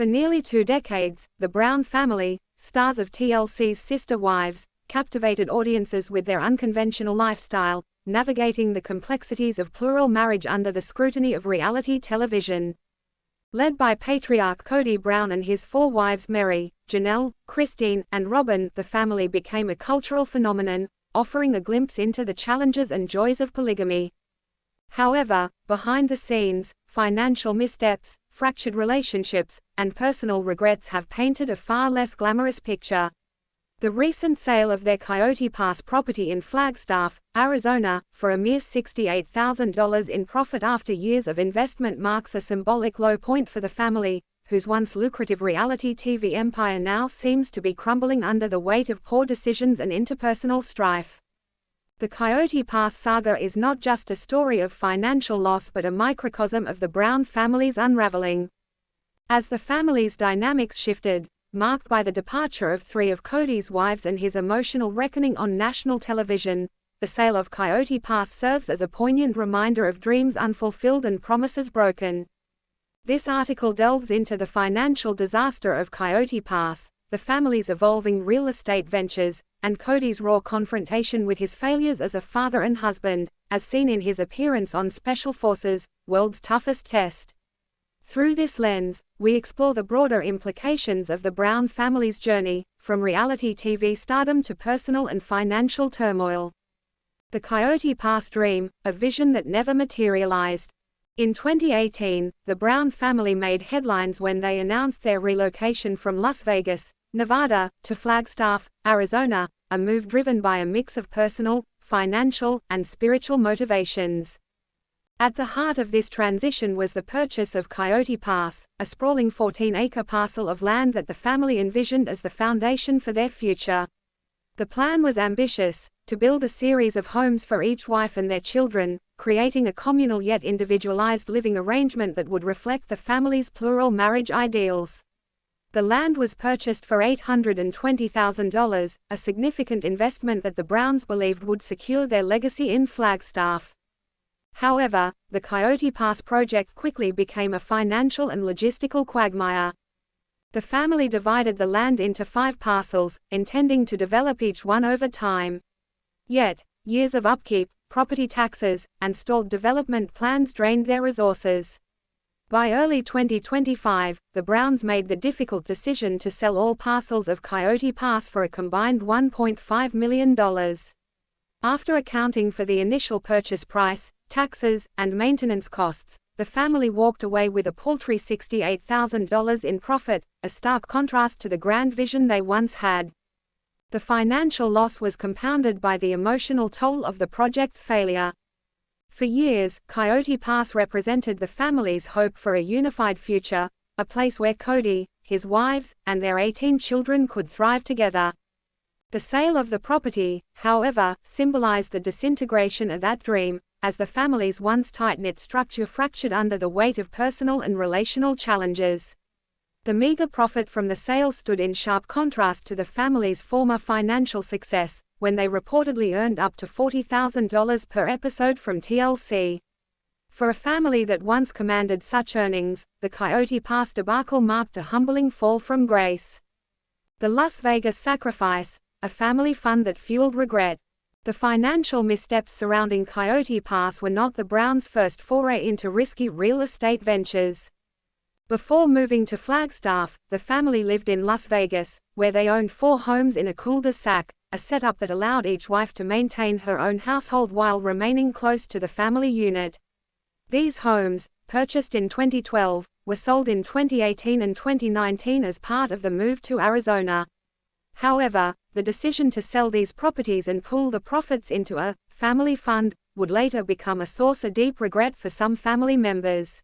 For nearly 2 decades, the Brown family, stars of TLC's Sister Wives, captivated audiences with their unconventional lifestyle, navigating the complexities of plural marriage under the scrutiny of reality television. Led by patriarch Kody Brown and his 4 wives Meri, Janelle, Christine, and Robyn, the family became a cultural phenomenon, offering a glimpse into the challenges and joys of polygamy. However, behind the scenes, financial missteps, fractured relationships, and personal regrets have painted a far less glamorous picture. The recent sale of their Coyote Pass property in Flagstaff, Arizona, for a mere $68,000 in profit after years of investment marks a symbolic low point for the family, whose once lucrative reality TV empire now seems to be crumbling under the weight of poor decisions and interpersonal strife. The Coyote Pass saga is not just a story of financial loss but a microcosm of the Brown family's unraveling. As the family's dynamics shifted, marked by the departure of 3 of Kody's wives and his emotional reckoning on national television, the sale of Coyote Pass serves as a poignant reminder of dreams unfulfilled and promises broken. This article delves into the financial disaster of Coyote Pass, the family's evolving real estate ventures, and Kody's raw confrontation with his failures as a father and husband, as seen in his appearance on Special Forces: World's Toughest Test. Through this lens, we explore the broader implications of the Brown family's journey, from reality TV stardom to personal and financial turmoil. The Coyote Pass dream, a vision that never materialized. In 2018, the Brown family made headlines when they announced their relocation from Las Vegas, Nevada, to Flagstaff, Arizona, a move driven by a mix of personal, financial, and spiritual motivations. At the heart of this transition was the purchase of Coyote Pass, a sprawling 14-acre parcel of land that the family envisioned as the foundation for their future. The plan was ambitious: to build a series of homes for each wife and their children, creating a communal yet individualized living arrangement that would reflect the family's plural marriage ideals. The land was purchased for $820,000, a significant investment that the Browns believed would secure their legacy in Flagstaff. However, the Coyote Pass project quickly became a financial and logistical quagmire. The family divided the land into 5 parcels, intending to develop each one over time. Yet, years of upkeep, property taxes, and stalled development plans drained their resources. By early 2025, the Browns made the difficult decision to sell all parcels of Coyote Pass for a combined $1.5 million. After accounting for the initial purchase price, taxes, and maintenance costs, the family walked away with a paltry $68,000 in profit, a stark contrast to the grand vision they once had. The financial loss was compounded by the emotional toll of the project's failure. For years, Coyote Pass represented the family's hope for a unified future, a place where Kody, his wives, and their 18 children could thrive together. The sale of the property, however, symbolized the disintegration of that dream, as the family's once tight-knit structure fractured under the weight of personal and relational challenges. The meager profit from the sale stood in sharp contrast to the family's former financial success, when they reportedly earned up to $40,000 per episode from TLC. For a family that once commanded such earnings, the Coyote Pass debacle marked a humbling fall from grace. The Las Vegas sacrifice, a family fund that fueled regret. The financial missteps surrounding Coyote Pass were not the Browns' first foray into risky real estate ventures. Before moving to Flagstaff, the family lived in Las Vegas, where they owned 4 homes in a cul-de-sac, a setup that allowed each wife to maintain her own household while remaining close to the family unit. These homes, purchased in 2012, were sold in 2018 and 2019 as part of the move to Arizona. However, the decision to sell these properties and pool the profits into a family fund would later become a source of deep regret for some family members.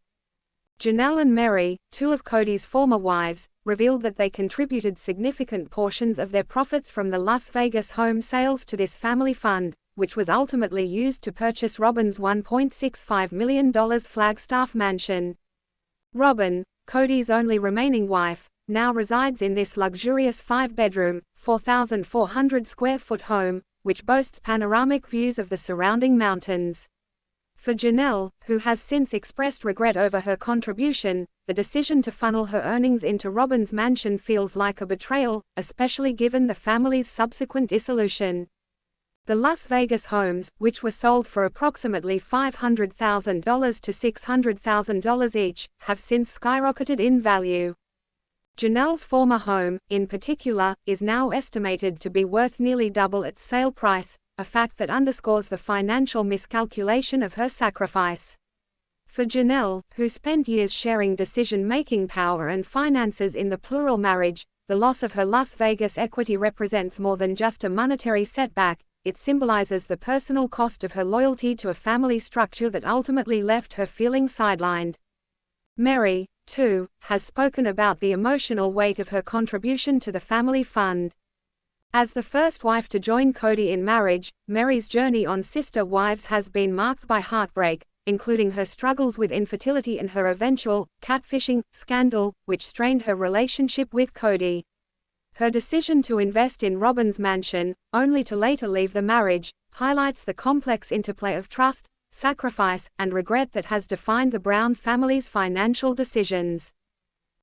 Janelle and Meri, 2 of Kody's former wives, revealed that they contributed significant portions of their profits from the Las Vegas home sales to this family fund, which was ultimately used to purchase Robyn's $1.65 million Flagstaff mansion. Robyn, Kody's only remaining wife, now resides in this luxurious 5-bedroom, 4,400 square foot home, which boasts panoramic views of the surrounding mountains. For Janelle, who has since expressed regret over her contribution, the decision to funnel her earnings into Robyn's mansion feels like a betrayal, especially given the family's subsequent dissolution. The Las Vegas homes, which were sold for approximately $500,000 to $600,000 each, have since skyrocketed in value. Janelle's former home, in particular, is now estimated to be worth nearly double its sale price, a fact that underscores the financial miscalculation of her sacrifice. For Janelle, who spent years sharing decision-making power and finances in the plural marriage, the loss of her Las Vegas equity represents more than just a monetary setback. It symbolizes the personal cost of her loyalty to a family structure that ultimately left her feeling sidelined. Meri, too, has spoken about the emotional weight of her contribution to the family fund. As the first wife to join Kody in marriage, Meri's journey on Sister Wives has been marked by heartbreak, including her struggles with infertility and her eventual catfishing scandal, which strained her relationship with Kody. Her decision to invest in Robyn's mansion, only to later leave the marriage, highlights the complex interplay of trust, sacrifice, and regret that has defined the Brown family's financial decisions.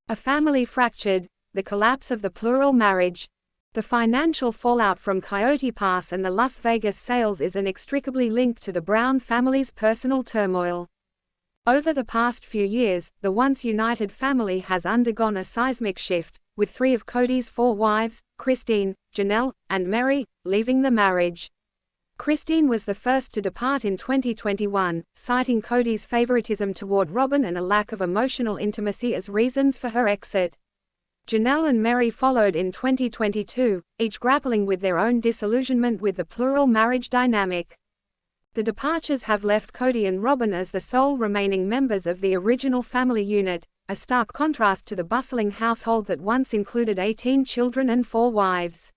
A family fractured, the collapse of the plural marriage. The financial fallout from Coyote Pass and the Las Vegas sales is inextricably linked to the Brown family's personal turmoil. Over the past few years, the once united family has undergone a seismic shift, with 3 of Kody's 4 wives, Christine, Janelle, and Meri, leaving the marriage. Christine was the first to depart in 2021, citing Kody's favoritism toward Robyn and a lack of emotional intimacy as reasons for her exit. Janelle and Meri followed in 2022, each grappling with their own disillusionment with the plural marriage dynamic. The departures have left Kody and Robyn as the sole remaining members of the original family unit, a stark contrast to the bustling household that once included 18 children and 4 wives.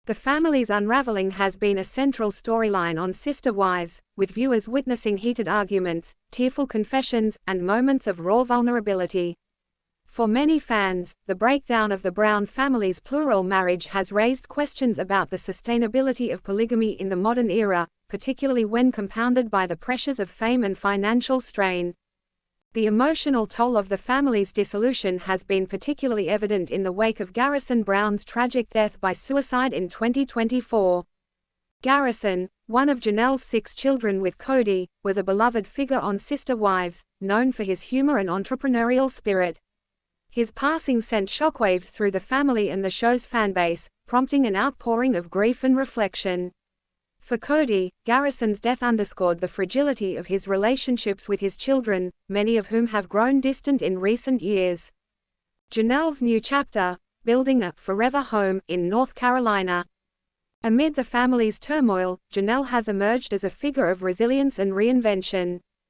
The family's unraveling has been a central storyline on Sister Wives, with viewers witnessing heated arguments, tearful confessions, and moments of raw vulnerability. For many fans, the breakdown of the Brown family's plural marriage has raised questions about the sustainability of polygamy in the modern era, particularly when compounded by the pressures of fame and financial strain. The emotional toll of the family's dissolution has been particularly evident in the wake of Garrison Brown's tragic death by suicide in 2024. Garrison, one of Janelle's 6 children with Kody, was a beloved figure on Sister Wives, known for his humor and entrepreneurial spirit. His passing sent shockwaves through the family and the show's fanbase, prompting an outpouring of grief and reflection. For Kody, Garrison's death underscored the fragility of his relationships with his children, many of whom have grown distant in recent years. Janelle's new chapter, building a forever home in North Carolina. Amid the family's turmoil, Janelle has emerged as a figure of resilience and reinvention.